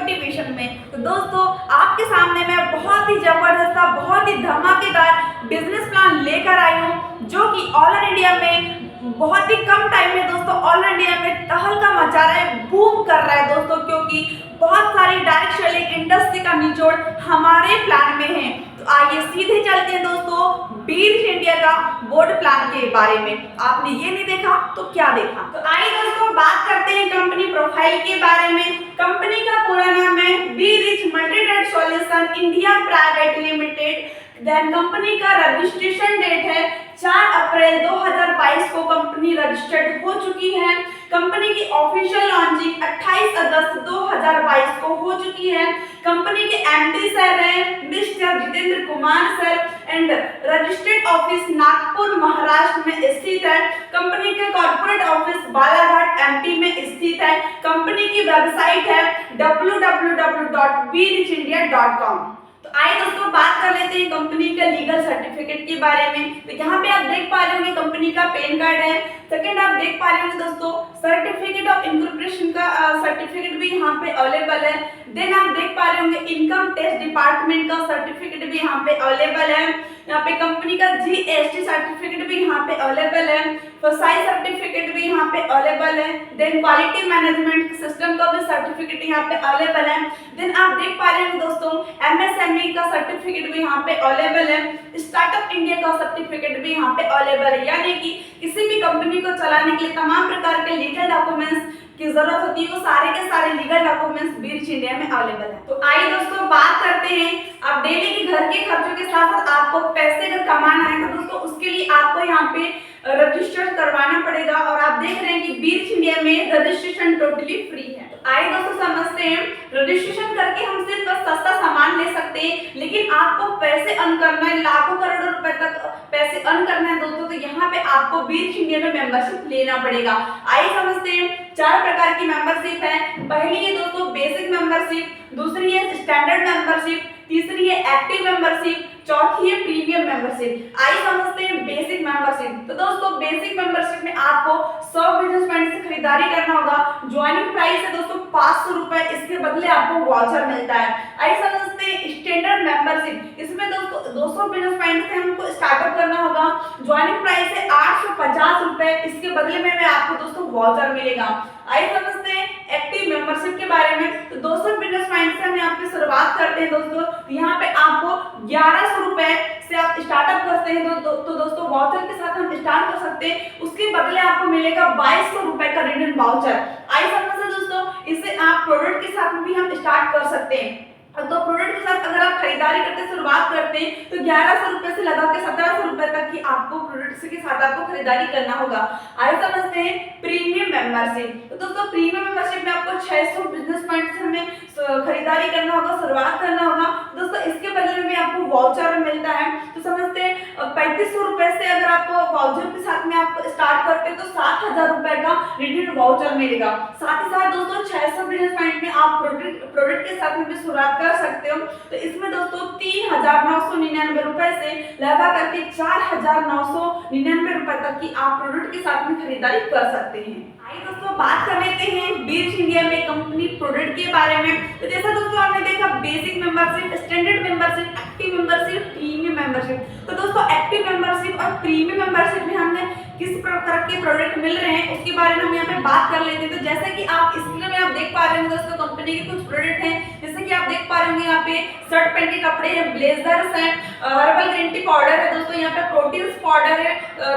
Motivation में। तो दोस्तों आपके सामने मैं बहुत ही जबरदस्त, बहुत ही धमाकेदार बिजनेस प्लान लेकर आई हूँ जो कि ऑल इंडिया में बहुत ही कम टाइम में दोस्तों ऑल इंडिया में तहलका मचा रहा है, बूम कर रहा है दोस्तों, क्योंकि बहुत सारी डायरेक्ट सेलिंग इंडस्ट्री का निचोड़ हमारे प्लान में है। तो आइए सीधे चलते हैं दोस्तों बीरिच इंडिया का बोर्ड प्लान के बारे में। आपने ये नहीं देखा तो क्या देखा। तो आइए दोस्तों बात करते हैं कंपनी प्रोफाइल के बारे में। कंपनी का पूरा नाम है be rich multi trade solution India private limited. Then company का रजिस्ट्रेशन डेट है 4 अप्रैल 2022 को कंपनी रजिस्टर्ड हो चुकी है। कंपनी की ऑफिशियल लॉन्चिंग 28 अगस्त 2022 को हो चुकी है। कंपनी के एमडी सर हैं mister Jitendra Kumar sir and registered office Nagpur Maharashtra में स्थित है। कंपनी के कॉर्पोरेट ऑफिस बालाघाट एमपी में स्थित है। कंपनी की वेबसाइट है www.birichindia.com। तो आइए दोस्तों बात कर लेते हैं कंपनी के लीगल सर्टिफिकेट के बारे में। तो यहाँ पे आप देख पा रहे होंगे कंपनी का पैन कार्ड है। सेकंड आप देख पा रहे होंगे दोस्तों सर्टिफिकेट ऑफ इनकॉर्पोरेशन का सर्टिफिकेट भी यहाँ पे अवेलेबल है। देन आप देख पा रहे होंगे इनकम टैक्स डिपार्टमेंट का सर्टिफिकेट भी यहाँ पे अवेलेबल है। यहाँ पे कंपनी का जीएसटी सर्टिफिकेट भी यहाँ पे अवेलेबल है। फसाई सर्टिफिकेट भी यहाँ पे अवेलेबल है। देन क्वालिटी मैनेजमेंट सिस्टम का भी सर्टिफिकेट यहाँ पे अवेलेबल है। देन आप देख पा रहे हैं दोस्तों एमएसएमई का सर्टिफिकेट भी यहाँ पे अवेलेबल है। स्टार्टअप इंडिया का सर्टिफिकेट भी यहाँ पे अवेलेबल है। यानी कि किसी भी कंपनी को चलाने के लिए तमाम प्रकार के लीगल डॉक्यूमेंट्स की जरूरत होती है, वो सारे के सारे लीगल डॉक्यूमेंट्स बीरिच इंडिया में अवेलेबल है। तो आइए दोस्तों बात करते हैं अब डेली के घर के खर्चों के साथ साथ आपको पैसे अगर कमाना है तो दोस्तों उसके लिए आपको यहाँ पे रजिस्टर करवाना पड़ेगा। और आप देख रहे हैं कि बीरिच इंडिया में रजिस्ट्रेशन टोटली फ्री है। तो आइए दोस्तों समझते हैं रजिस्ट्रेशन करके हम सिर्फ सस्ता सामान ले सकते हैं, लेकिन आपको पैसे अर्न करना है, लाखों करोड़ों रुपए तक पैसे अर्न करना है दोस्तों, तो यहाँ पे आपको बीरिच इंडिया में मेंबरशिप लेना पड़ेगा। आइए समझते हैं 4 प्रकार की मेंबरशिप है। पहली है दोस्तों बेसिक मेंबरशिप, दूसरी है स्टैंडर्ड मेंबरशिप, तीसरी है एक्टिव मेंबरशिप, चौथी है प्रीमियम मेंबरशिप। आइए समझते हैं बेसिक मेंबरशिप। तो दोस्तों बेसिक मेंबरशिप में आपको 100 बिजनेस पॉइंट से खरीदारी करना होगा। ज्वाइनिंग प्राइस है दोस्तों 500 रुपए, इसके बदले आपको वाउचर मिलता है। आइए समझते हैं स्टैंडर्ड मेंबरशिप। इसमें दोस्तों 200 बिजनेस पॉइंट से हमको स्टार्टअप करना होगा। ज्वाइनिंग प्राइस है 850 रुपए, इसके बदले में आपको दोस्तों वाउचर मिलेगा। आइए समझते हैं एक्टिव मेंबरशिप के बारे में। तो 200 बिजनेस पॉइंट से हम यहाँ पे शुरुआत करते हैं दोस्तों। यहाँ पे आपको 1100 रुपए से आप स्टार्टअप करते हैं तो दोस्तों वाउचर के साथ हम स्टार्ट कर सकते हैं। उसके बदले आपको मिलेगा 2200 रुपए का रिडीम वाउचर। आइए समझते दोस्तों इससे आप प्रोडक्ट के साथ भी हम स्टार्ट कर सकते हैं। तो प्रोडक्ट के साथ अगर आप खरीदारी करते शुरुआत करते हैं तो 1100 रुपए से लगा के 1700 रुपए तक की आपको प्रोडक्ट के साथ आपको खरीदारी करना होगा। आइए समझते हैं प्रीमियम मेंबरशिप। तो दोस्तों प्रीमियम मेंबरशिप में आपको 600 बिजनेस पॉइंट से हमें खरीदारी करना होगा, शुरुआत करना होगा दोस्तों। इसके बदले में आपको वाउचर मिलता है। तो समझते हैं 3500 रुपए से अगर आप वाउचर के साथ में आप स्टार्ट करते हैं तो 7000 रुपए का रिडीम वाउचर मिलेगा। साथ ही साथ दोस्तों 600 बिजनेस पॉइंट में आप प्रोडक्ट के साथ में शुरुआत कर सकते हो। तो इसमें दोस्तों 3999 रुपए से लगा करके 4999 रुपए तक की आप प्रोडक्ट के साथ में खरीदारी कर सकते हैं। आइए दोस्तों बात कर लेते हैं बीरिच इंडिया में कंपनी प्रोडक्ट के बारे में। तो जैसा दोस्तों आपने देखा basic membership, standard membership, active membership, premium membership. तो दोस्तों एक्टिव मेंबरशिप और प्रीमियम मेंबरशिप में हमने किस प्रकार के प्रोडक्ट मिल रहे हैं उसके बारे में हम यहाँ पे बात कर लेते हैं। तो जैसे कि आप स्क्रीन में आप देख पा रहे हैं दोस्तों कंपनी के कुछ प्रोडक्ट हैं। जैसे कि आप देख पा रहे होंगे यहाँ पे शर्ट पैंट के कपड़े हैं, ब्लेजर्स हैं, हर्बल ग्रीन टी पाउडर है दोस्तों, यहाँ पे प्रोटीन पाउडर है,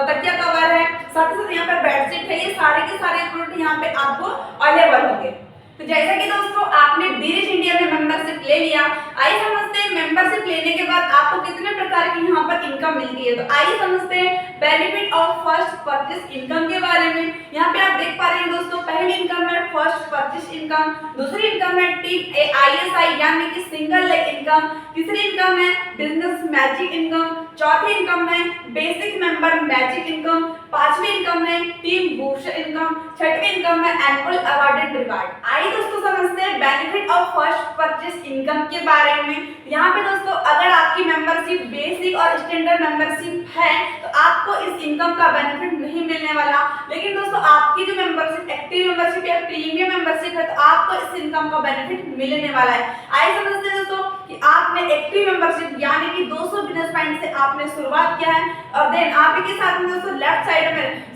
तकिया कवर है, साथ ही साथ यहाँ पे बेडशीट है। ये सारे के सारे प्रोडक्ट यहाँ पे आपको अवेलेबल होंगे। तो जैसा कि दोस्तों आपने बीरिच इंडिया में मेंबरशिप ले लिया, आइए समझते हैं मेंबरशिप लेने के बाद आपको कितने प्रकार की यहाँ पर इनकम मिलती है। तो आइए समझते हैं benefit of first purchase income के बारे में। यहाँ पे आप देख पा रहे हैं दोस्तों पहली इनकम है फर्स्ट परचेस इनकम, दूसरी इनकम है टिप ISI यानी कि सिंगल लेग इनकम, तीसरी इनकम है बिजनेस मैजिक इनकम, चौथी इनकम है बेसिक मेंबर मैजिक इनकम, पांचवी इनकम है टीम बूस्टर इनकम, छठवीं इनकम है एनुअल अवार्डेड रिवार्ड। आइए दोस्तों समझते हैं benefit of first purchase income के बारे में। यहाँ पे दोस्तों अगर आपकी मेंबरशिप बेसिक और स्टैंडर्ड मेंबरशिप है तो आपको इस इनकम का बेनिफिट नहीं मिलने वाला, लेकिन दोस्तों आपकी जो मेंबरशिप एक्टिव मेंबरशिप या प्रीमियम मेंबरशिप है तो आपको इस इनकम का बेनिफिट मिलने वाला है। आइए समझते हैं दोस्तों कि आपने एक्टिव मेंबरशिप यानी कि 200 बिजनेस पॉइंट से आपने शुरुआत किया है और देन आप के साथ में दोस्तों लेफ्ट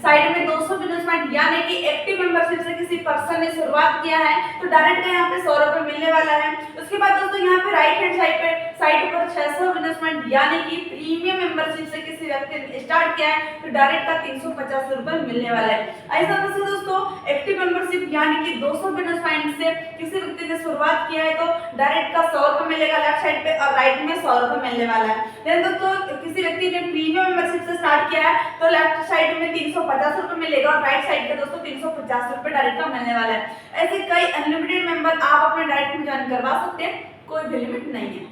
साइड में 200 बिजनेस पॉइंट यानी कि एक्टिव मेंबरशिप से किसी पर्सन ने शुरुआत किया है तो डायरेक्ट यहाँ पे 100 रुपए मिलने वाला है। उसके बाद दोस्तों यहाँ पे राइट हैंड साइड पर 600 बिजनेस पॉइंट यानी कि प्रीमियम मेंबरशिप से किसी व्यक्ति ने स्टार्ट किया है तो डायरेक्ट का 350 रुपए मिलने वाला है। ऐसा दोस्तों एक्टिव मेंबरशिप यानी कि 200 बिजनेस पॉइंट से किसी व्यक्ति ने शुरुआत किया है तो डायरेक्ट का 100 रुपए मिलेगा लेफ्ट साइड पे और राइट में 100 रुपए मिलने वाला है। देन दोस्तों किसी व्यक्ति ने प्रीमियम मेंबरशिप से स्टार्ट किया है तो लेफ्ट साइड में 350 रुपए मिलेगा और राइट साइड पे दोस्तों 350 रुपए डायरेक्ट का मिलने वाला है। ऐसे कई अनलिमिटेड मेंबर आप अपने डायरेक्ट में ज्वाइन करवा सकते हैं, कोई भी लिमिट नहीं है।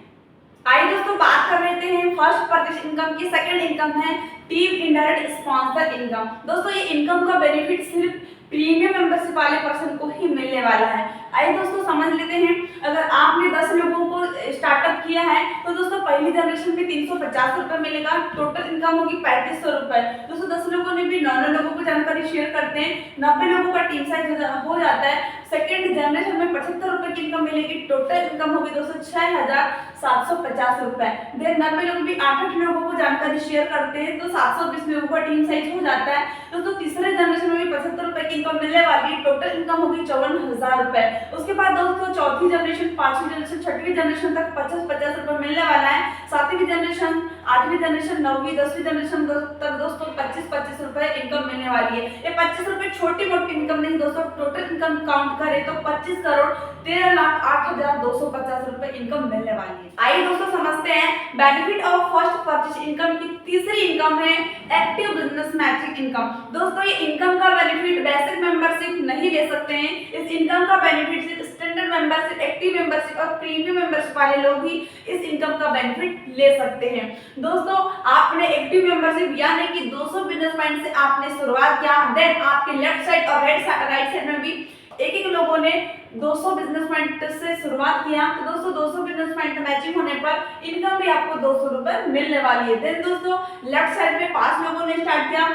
आइए दोस्तों बात कर लेते हैं फर्स्ट परचेस इनकम की। सेकंड इनकम है टीम इनडायरेक्ट स्पॉन्सर इनकम। दोस्तों ये इनकम का बेनिफिट सिर्फ प्रीमियम मेंबरशिप वाले पर्सन को ही मिलने वाला है। आइए दोस्तों समझ लेते हैं, अगर आपने 10 लोगों को स्टार्टअप किया है तो दोस्तों पहली जनरेशन में 350 रुपए मिलेगा, टोटल इनकम होगी 3500 रुपए। दोस्तों 10 लोगों ने भी 9 लोगों को जानकारी शेयर करते हैं, 90 लोगों का टीम साइज हो जाता है। सेकेंड जनरेशन में 75 रुपए की इनकम मिलेगी, टोटल इनकम होगी दोस्तों 6750 रुपए। देन 90 लोग भी 8 लोगों को जानकारी शेयर करते हैं तो 720 लोगों का टीम साइज हो जाता है। दोस्तों तीसरे जनरेशन में भी 75 रुपए की इनकम मिलने वाली है, टोटल इनकम होगी 54,000 रुपए। उसके बाद दोस्तों चौथी जनरेशन, पांचवी जनरेशन, छठवीं जनरेशन तक 50-50 रुपए मिलने वाला है। सातवीं जनरेशन, आठवीं जनरेशन, 9वीं 10वीं जनरेशन तक दोस्तों 25-25 रुपए इनकम मिलने वाली है। ये 25 रुपए छोटी मोटी इनकम नहीं दोस्तों, टोटल इनकम काउंट करें तो 25,13,08,250 रुपए इनकम मिलने वाली है। आइए दोस्तों समझते हैं benefit of first purchase income की। तीसरी इनकम है एक्टिव बिजनेस मैचिंग इनकम। दोस्तों ये इनकम का बेनिफिट बेसिक मेंबरशिप नहीं ले सकते हैं, इस इनकम का बेनिफिट सिर्फ स्टैंडर्ड मेंबरशिप, एक्टिव मेंबरशिप और प्रीमियम मेंबरशिप वाले लोग ही इस इनकम का बेनिफिट ले सकते हैं। दोस्तों आपने एक्टिव मेंबरशिप यानी कि 200 बिजनेस पॉइंट से आपने शुरुआत किया, देन आपके लेफ्ट साइड और राइट साइड में भी एक लोगों ने 200 बिजनेस पॉइंट से शुरुआत किया तो दोस्तों 200 बिजनेस पॉइंट मैचिंग होने पर इनकम भी आपको 200 रुपए मिलने वाली है। देन दोस्तों लेफ्ट साइड में 5 लोगों ने स्टार्ट किया,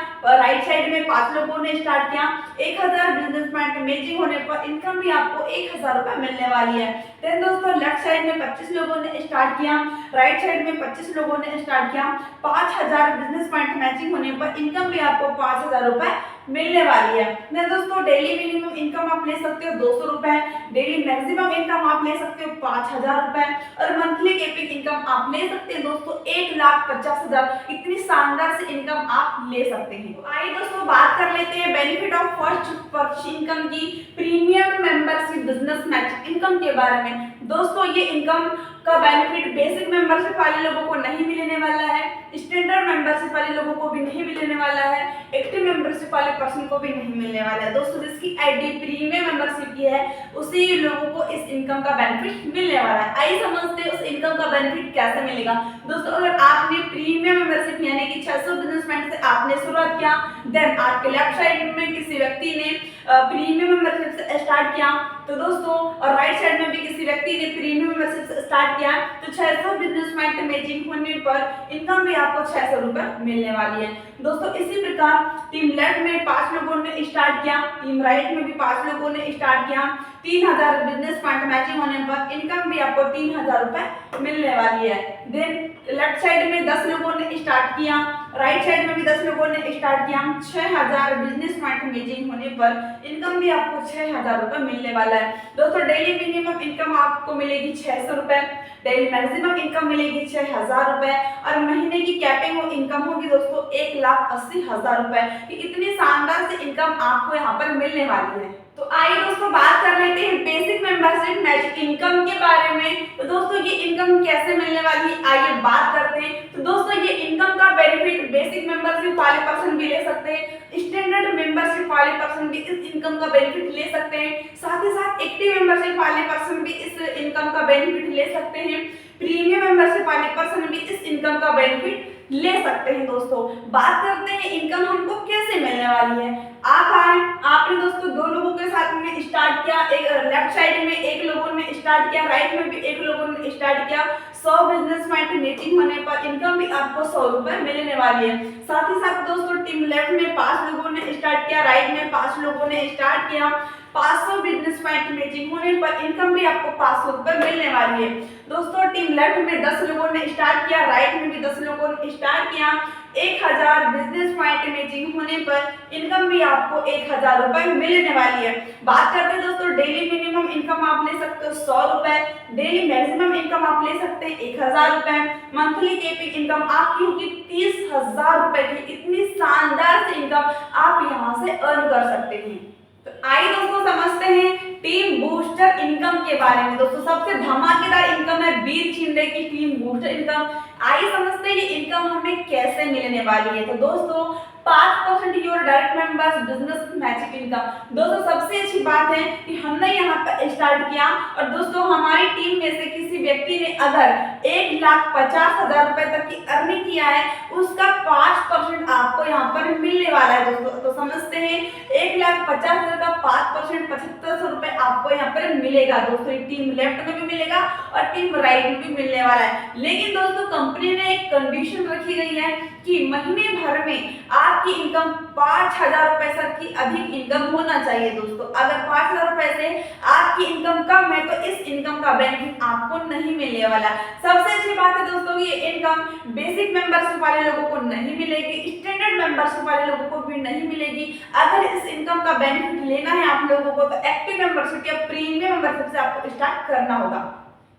राइट साइड में 5 लोगों ने स्टार्ट किया, 1000 बिजनेस पॉइंट मैचिंग होने पर इनकम भी आपको 1000 रुपए मिलने वाली है। देन दोस्तों लेफ्ट साइड में 25 लोगों ने स्टार्ट किया, राइट साइड में 25 लोगों ने स्टार्ट किया, 5000 बिजनेस पॉइंट मैचिंग होने पर इनकम भी आपको 5000 रुपए मिलने वाली है। देन दोस्तों डेली मिनिमम इनकम आप ले सकते हो 200 रुपए, डेली मैक्सिमम इनकम आप ले सकते हो 5000 रुपए और मंथली कैपिंग इनकम आप ले सकते हैं दोस्तों 1,50,000। इतनी शानदार से इनकम आप ले सकते हैं। आइए दोस्तों बात कर लेते हैं benefit of first purchase income की premium membership business matching income के बारे में। दोस्तों ये इनकम का बेनिफिट बेसिक मेंबरशिप वाले लोगों को नहीं मिलने वाला है, स्टैंडर्ड मेंबरशिप वाले लोगों को भी नहीं मिलने वाला है, एक्टिव मेंबरशिप वाले पर्सन को भी नहीं मिलने वाला है। दोस्तों जिसकी आईडी प्रीमियम मेंबरशिप की है उसी लोगों को इस इनकम का बेनिफिट मिलने वाला है। आइए समझते हैं उस इनकम का बेनिफिट कैसे मिलेगा। दोस्तों अगर आपने प्रीमियम मेंबरशिप यानी कि 600 बिजनेस पॉइंट से आपने शुरुआत किया, देन आपके लेफ्ट साइड में किसी व्यक्ति ने प्रीमियम मेंबरशिप से स्टार्ट किया तो दोस्तों और राइट साइड में भी किसी व्यक्ति ने प्रीमियम मेंबरशिप से स्टार्ट किया तो 600 बिजनेस पॉइंट मैचिंग होने पर इनकम भी आपको 600 रुपए मिलने वाली है। दोस्तों इसी प्रकार टीम लेफ्ट में 5 लोगों ने स्टार्ट किया, टीम राइट में भी 5 लोगों ने स्टार्ट किया, 3000 बिजनेस पॉइंट मैचिंग होने पर इनकम भी आपको 3000 रुपए मिलने वाली है। देन लेफ्ट साइड में 10 लोगों ने स्टार्ट किया, राइट साइड में भी 10 लोगों ने स्टार्ट किया, 6000 बिजनेस पॉइंट मैचिंग होने पर इनकम भी आपको 6000 रुपए मिलने वाला है। दोस्तों डेली मिनिमम इनकम आपको मिलेगी 600 रुपए, डेली मैक्सिमम इनकम मिलेगी 6000 रुपए और महीने की कैपिंग इनकम होगी दोस्तों 1,80,000 रुपए। इतनी शानदार से इनकम आपको यहाँ पर मिलने वाली है। तो आइए दोस्तों बात कर लेते हैं बेसिक मेंबरशिप मैचिंग इनकम के बारे में। तो दोस्तों ये इनकम कैसे मिलने वाली है आइए बात करते हैं। तो दोस्तों ये इनकम का बेनिफिट बेसिक मेंबरशिप वाले पर्सन भी ले सकते हैं, स्टैंडर्ड मेंबरशिप वाले पर्सन भी इस इनकम का बेनिफिट ले सकते हैं, साथ ही साथ एक्टिव मेंबरशिप वाले पर्सन भी इस इनकम का बेनिफिट ले सकते हैं, प्रीमियम मेंबरशिप वाले पर्सन भी इस इनकम का बेनिफिट ले सकते हैं। दोस्तों बात करते हैं इनकम हमको कैसे मिलने वाली है। आप आए, आपने दोस्तों दो लोगों के साथ में स्टार्ट किया, एक लेफ्ट साइड में एक लोगों ने स्टार्ट किया, राइट में भी एक लोगों ने स्टार्ट किया। 100 बिजनेस पॉइंट मीटिंग होने पर इनकम भी आपको 100 रुपए मिलने वाली है। साथ ही साथ दोस्तों टीम लेफ्ट में 5 लोगों ने स्टार्ट किया, राइट में 5 लोगों ने स्टार्ट किया। 500 बिजनेस पॉइंट मीटिंग होने पर इनकम भी आपको 500 रुपए मिलने वाली है। दोस्तों टीम लेफ्ट में 10 लोगों ने स्टार्ट किया, राइट में भी 10 लोगों ने स्टार्ट किया। 1000 बिजनेस पॉइंट मीटिंग होने पर इनकम भी आपको 1000 रुपए मिलने वाली है। बात करते हैं दोस्तों डेली मिनिमम इनकम आप ले सकते हो 100 रुपए, डेली मैक्सिमम इनकम आप ले सकते हैं 1000 रुपए। मंथली केपी इनकम आपकी होगी 30,000 रुपए की। इतनी शानदार से इनकम आप यहाँ से अर्न कर सकते हैं। तो आइए दोस्तों समझते हैं टीम बूस्टर इनकम के बारे में। दोस्तों सबसे धमाकेदार इनकम है वीर शिंदे की टीम बूस्टर इनकम। आइए समझते हैं ये इनकम हमें कैसे मिलने वाली है। तो दोस्तों 5% your direct members business magic income. दोस्तों सबसे अच्छी बात है कि हमने यहाँ पर स्टार्ट किया और दोस्तों हमारी टीम में से किसी व्यक्ति ने अगर 1,50,000 रुपए तक की अर्निंग किया है, उसका 5% आपको यहाँ पर मिलने वाला है। दोस्तों तो समझते हैं 1,50,000 का 5% 7500 रुपए आपको यहाँ पर मिलेगा। दोस्तों टीम लेफ्ट में भी मिलेगा और टीम राइट में भी मिलने वाला है। लेकिन दोस्तों कंपनी ने एक कंडीशन रखी गई है कि महीने भर में आपकी इनकम 5,000 रुपए तक की अधिक इनकम होना चाहिए। दोस्तों अगर 5,000 रुपए से आपकी इनकम कम है तो इस इनकम का बेनिफिट आपको नहीं मिलने वाला। सबसे अच्छी बात है दोस्तों ये इनकम बेसिक मेंबरशिप वाले लोगों को नहीं मिलेगी, स्टैंडर्ड मेंबरशिप वाले लोगों को भी नहीं मिलेगी। अगर इस इनकम का बेनिफिट लेना है आप लोगों को तो एक्टिव मेंबरशिप या प्रीमियम मेंबरशिप से आपको स्टार्ट करना होगा।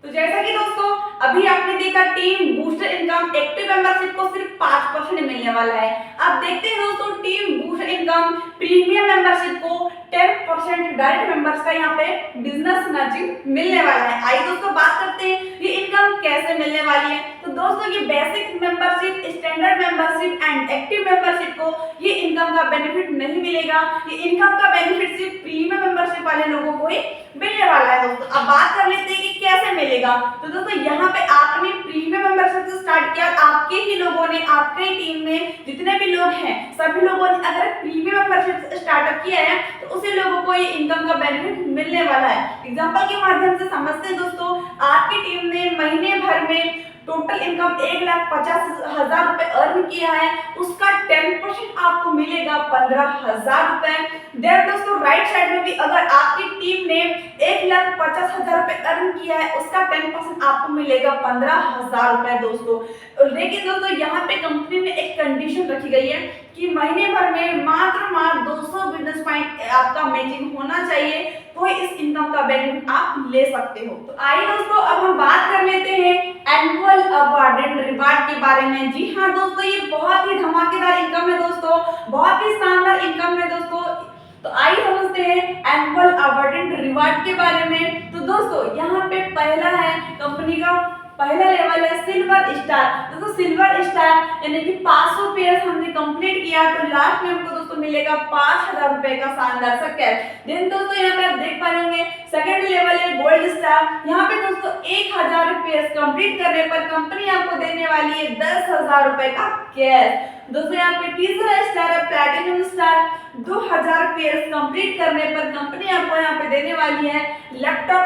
तो जैसा कि दोस्तों अभी आपने देखा team booster income active membership को सिर्फ 5% मिलने वाला है। अब देखते हैं दोस्तों team booster income premium membership को 10% डायरेक्ट मेंबर्स का यहाँ पे बिजनेस मैचिंग मिलने वाला है। आइए दोस्तों बात करते हैं ये इनकम कैसे मिलने वाली है। तो दोस्तों ये basic membership, standard membership and active membership को ये इनकम का बेनिफिट नहीं मिलेगा। ये इनकम का बेनिफिट सिर्फ प्रीमियम मेंबरशिप वाले लोगों को ही मिलने वाला है। दोस्तों अब बात कर लेते हैं कि कैसे मिलेगा। तो दोस्तों यहाँ पे आपने प्रीमियम मेंबरशिप से स्टार्ट किया, आपके ही लोगों ने, आपके टीम में जितने भी लोग हैं सभी लोगों ने अगर प्रीमियम मेंबरशिप से स्टार्टअप किया है तो उसी लोगों को ये इनकम का बेनिफिट मिलने वाला है। एग्जांपल के माध्यम से समझते हैं दोस्तों, आपकी टीम ने महीने भर में टोटल इनकम 1,50,000 रुपए अर्न किया है, उसका 10% आपको मिलेगा 15,000 रुपए। देन दोस्तों राइट साइड में भी अगर आपकी टीम ने 1,50,000 रुपए अर्न किया है, उसका 10% आपको मिलेगा 15,000 रुपए। दोस्तों लेकिन दोस्तों यहाँ पे कंपनी ने एक कंडीशन रखी गई है कि महीने भर में मात्र 200 बिजनेस पॉइंट आपका मैचिंग होना चाहिए तो इस इनकम का बेनिफिट आप ले सकते हो। तो आइए दोस्तों अब हम बात कर लेते हैं एनुअल अवार्ड एंड रिवार्ड के बारे में। जी हाँ दोस्तों ये बहुत ही धमाकेदार इनकम है दोस्तों, बहुत ही शानदार इनकम है दोस्तों। तो आइए समझते हैं एनुअल अवार्ड एंड रिवार्ड के बारे में। तो दोस्तों यहाँ पे पहला है कंपनी का पहला लेवल है सिल्वर स्टार। दोस्तों सिल्वर स्टार यानी कि 500 पेयर्स हमने कंप्लीट किया तो लास्ट में हमको दोस्तों मिलेगा 5,000 रुपए का शानदार सा कैश। देन दोस्तों यहाँ पे आप देख पाएंगे सेकंड लेवल है गोल्ड स्टार। यहाँ पे दोस्तों 1,000 पेयर्स कंप्लीट करने पर कंपनी आपको देने वाली है 10,000 रुपए का कैश। दोस्तों यहाँ पे तीसरा स्टार है प्लैटिनम स्टार। 2,000 पेयर्स कंप्लीट करने पर कंपनी आपको यहाँ पे देने वाली है लैपटॉप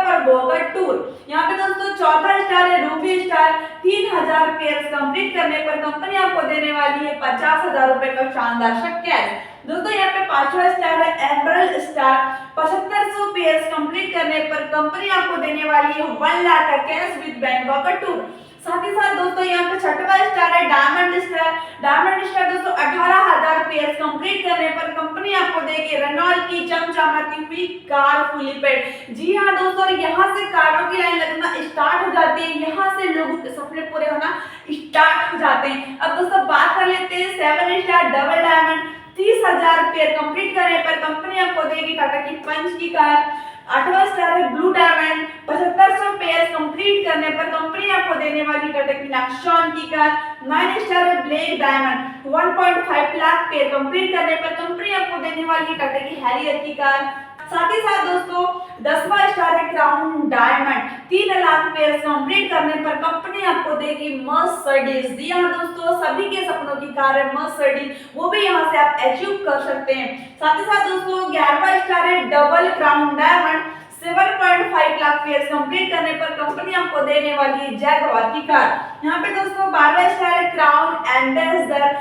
और गोगल टूर। यहाँ पे दोस्तों चौथा स्टार है रूबी स्टार। 3,000 पेयर्स कंप्लीट करने पर कंपनी आपको देने वाली है 50,000 रुपए का शानदार सा कैश। दोस्तों यहाँ पे पांचवा स्टार है एमरल्ड स्टार। 7500 पेयर्स कंप्लीट करने पर कंपनी आपको देने वाली है 1 लाख का कैश विद बैंकॉक का टूर। साथ ही साथ दोस्तों यहाँ पे छठवा स्टार है डायमंड स्टार। डायमंड स्टार दोस्तों 18,000 पेयर्स कंप्लीट करने पर कंपनी आपको देगी रेनॉल्ट की चमचमाती हुई कार फुली पेड। जी हाँ दोस्तों यहाँ से कारों की लाइन लगना स्टार्ट हो जाती है, यहाँ से लोगों के सपने पूरे होना स्टार्ट हो जाते हैं। अब दोस्तों बात कर लेते हैं 7 star double diamond. 30,000 pair complete करने पर कंपनी आपको देगी टाटा की पंच की कार। 8वां स्टार है ब्लू डायमंड। 7500 पेयर्स कंप्लीट करने पर कंपनी आपको देने वाली टाटा की नेक्सॉन की कार। 9 स्टार है black diamond. 1.5 lakh pair complete करने पर कंपनी आपको देने वाली टाटा की हैरियर की कार। साथ ही साथ दोस्तों 10वां स्टार है crown diamond. 3 lakh pair complete करने पर कंपनी आपको देगी मर्सिडीज। जी हाँ दोस्तों, सभी के सपनों की कार है मर्सिडीज, वो भी यहाँ से आप अचीव कर सकते हैं। साथ ही साथ दोस्तों 11वां स्टार है double crown diamond. 7.5 lakh pair complete करने पर कंपनी आपको देने वाली है जैगवार की कार। यहाँ पे दोस्तों 12वां स्टार है crown ambassador.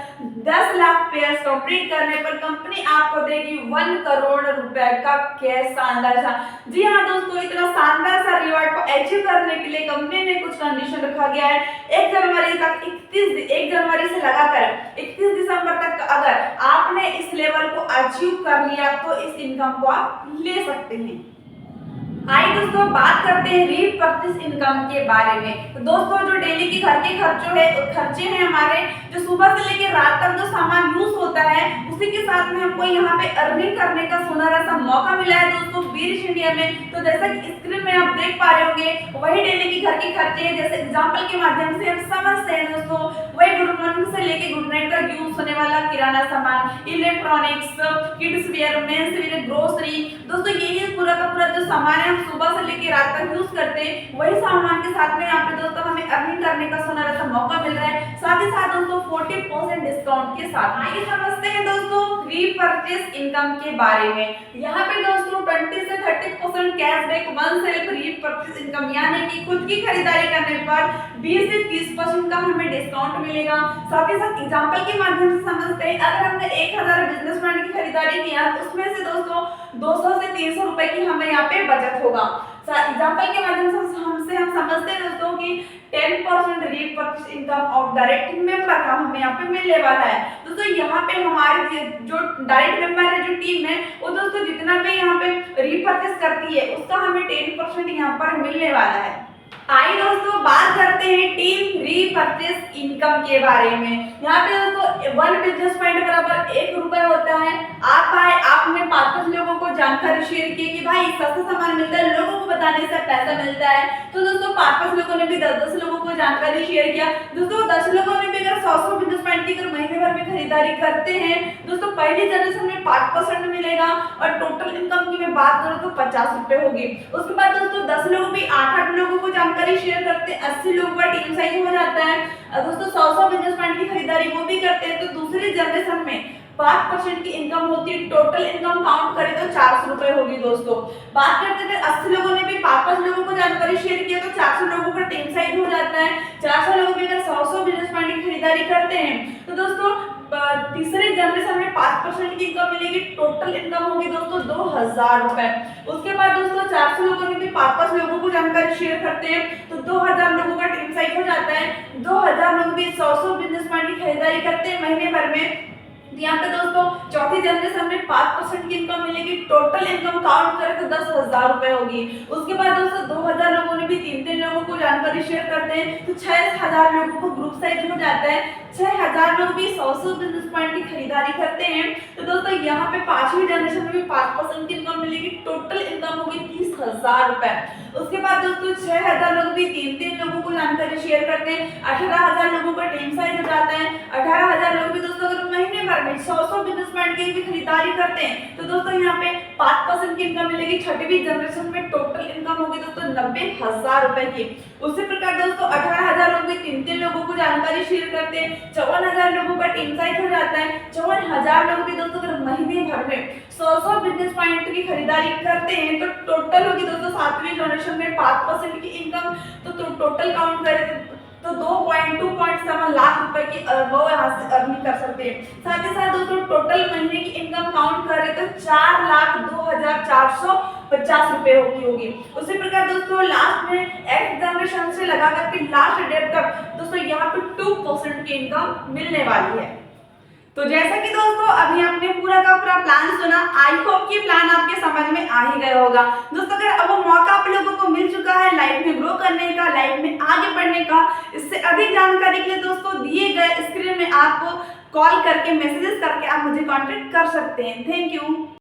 10 lakh pair complete करने पर कंपनी आपको देगी 1 करोड़ रुपए का कैश शानदार सा। जी हाँ दोस्तों, इतना शानदार सा रिवॉर्ड को अचीव करने के लिए कंपनी ने कुछ कंडीशन रखा गया है। 1 जनवरी से लगाकर 31 दिसंबर तक अगर आपने इस लेवल को अचीव कर लिया तो इस इनकम को आप ले सकते हैं। आइए दोस्तों बात करते हैं रीपर्चेस इनकम के बारे में। तो दोस्तों जो डेली की घर के खर्चे हैं हमारे, जो सुबह से लेकर रात तक जो सामान यूज होता है, उसी के साथ में हमको यहाँ पे अर्निंग करने का सुनहरा सा मौका मिला है दोस्तों बीरिश इंडिया में। तो जैसा कि स्क्रीन में आप देख पा रहे होंगे, वही डेली की घर के खर्चे हैं। जैसे एग्जाम्पल के माध्यम से हम समझते हैं दोस्तों, वही गुड मॉर्निंग से लेके गुड नाइट तक यूज होने वाला किराना सामान, electronics, kids where, men's wear, grocery. दोस्तों यही पूरा का पूरा जो सामान है सुबह से लेकर रात तक यूज करते हैं, वही सामान के साथ में यहाँ पे दोस्तों हमें अर्निंग करने का सुनहरा सा मौका मिल रहा है। साथ ही साथ दोस्तों 40% डिस्काउंट के साथ। आइए समझते हैं दोस्तों रीपर्चेस इनकम के बारे में। यहाँ पे दोस्तों 20 से 30% cashback, one self repurchase income, यानी कि खुद की खरीदारी करने पर 20 से 30% का हमें डिस्काउंट मिलेगा। साथ ही साथ एग्जाम्पल के माध्यम से समझते हैं, अगर हमने 1000 बिजनेस ब्रांड की खरीदारी किया, उसमें से दोस्तों 200 से 300 रुपए की हमें यहाँ पे बचत होगा। एग्जाम्पल के माध्यम से हम समझते हैं दोस्तों कि 10% repurchase income of direct member का हमें यहाँ पे मिलने वाला है। दोस्तों यहाँ पे हमारे जो डायरेक्ट मेंबर है, जो टीम है, वो दोस्तों जितना भी यहाँ पे रीपर्चेस करती है उसका हमें 10% यहाँ पर मिलने वाला है। आइए दोस्तों बात करते हैं टीम रीपर्चेस इनकम के बारे में। यहाँ पे दोस्तों 1 बिजनेस पॉइंट बराबर 1 रुपए होता है। आप आए, आपने 5 लोगों को जानकारी शेयर की कि भाई सस्ता सामान मिलता है, लोगों को बताने से पैसा मिलता है। तो दोस्तों 5 लोगों ने भी 10 लोगों को जानकारी शेयर किया। दोस्तों 10 लोगों ने भी अगर 100 बिजनेस पॉइंट की अगर महीने भर में खरीदारी करते हैं, दोस्तों पहली जनरेशन में 5% मिलेगा और टोटल इनकम की मैं बात करूँ तो 50 रुपए होगी। उसके बाद दोस्तों 10 लोग भी 8 लोगों को जानकारी शेयर करते हैं, 80 लोगों का टीम साइज हो जाता है। दोस्तों 100 बिजनेस पॉइंट की खरीदारी वो भी करते हैं, तो दूसरी जनरेशन में 5% की इनकम होती है। टोटल इनकम काउंट करें तो 400 रुपए होगी। दोस्तों बात करते थे 80 लोगों ने भी 5 लोगों को जानकारी शेयर किया, तो 400 लोगों का टीम साइज हो जाता है। 400 लोग भी अगर 100 बिजनेस पॉइंट की खरीदारी करते हैं, तो दोस्तों तीसरे जनरेशन में 5% की इनकम मिलेगी। टोटल इनकम होगी दोस्तों 2000 रुपए। उसके बाद दोस्तों 400 लोगों ने भी 5 लोगों को जानकारी शेयर करते हैं, तो 2000 लोगों का टीम साइज हो जाता है। 2000 लोग भी 100 बिजनेस पॉइंट की खरीदारी करते हैं महीने भर में। यहाँ पे दोस्तों चौथी जनरेशन में 5% की इनकम मिलेगी। टोटल इनकम काउंट करें तो 10,000 रुपए होगी। उसके बाद दोस्तों 2000 लोगों ने भी 3 लोगों को जानकारी शेयर करते हैं, तो 6000 लोगों को ग्रुप साइज हो जाता है। 6000 लोग भी 100 बिजनेस पॉइंट की खरीदारी करते हैं, तो दोस्तों यहाँ पे 5वीं जनरेशन में भी 5% की इनकम मिलेगी। टोटल इनकम होगी 30,000 रुपए। उसके बाद दोस्तों 6000 लोग भी 3 लोगों को जानकारी शेयर करते हैं, 18,000 लोगों का टीम साइज हो जाता है। 18,000 लोग भी दोस्तों अगर महीने भर में 100 बिजनेस पॉइंट की भी खरीदारी करते हैं, तो दोस्तों यहाँ पे 5% की इनकम मिलेगी। 6वीं जनरेशन में टोटल इनकम होगी दोस्तों 90,000 रुपए की। उसी प्रकार दोस्तों 18,000 लोग भी 3 लोगों को जानकारी शेयर करते हैं, 54,000 लोगों का टीम साइज हो जाता है। 54,000 लोग भी दोस्तों अगर महीने भर में 100 बिजनेस पॉइंट की खरीदारी करते हैं, तो टोटल होगी दोस्तों 7वीं जनरेशन में 5% की इनकम। तो टोटल काउंट करें तो 2.7 लाख रुपए की वो यहाँ से अर्निंग कर सकते हैं। साथ ही साथ दोस्तों टोटल महीने की इनकम काउंट करें तो 4,02,450 रुपए होगी। उसी प्रकार दोस्तों लास्ट में एक्स जनरेशन से लगा करके लास्ट डेट तक दोस्तों यहाँ पे 2% की इनकम मिलने वाली है। तो जैसा कि दोस्तों अभी आपने पूरा का पूरा प्लान सुना, आई होप कि प्लान आपके समझ में आ ही गया होगा। दोस्तों अगर अब वो मौका आप लोगों को मिल चुका है लाइफ में ग्रो करने का, लाइफ में आगे बढ़ने का, इससे अधिक जानकारी के लिए दोस्तों दिए गए स्क्रीन में आपको कॉल करके मैसेजेस करके आप मुझे कांटेक्ट कर सकते हैं। Thank you.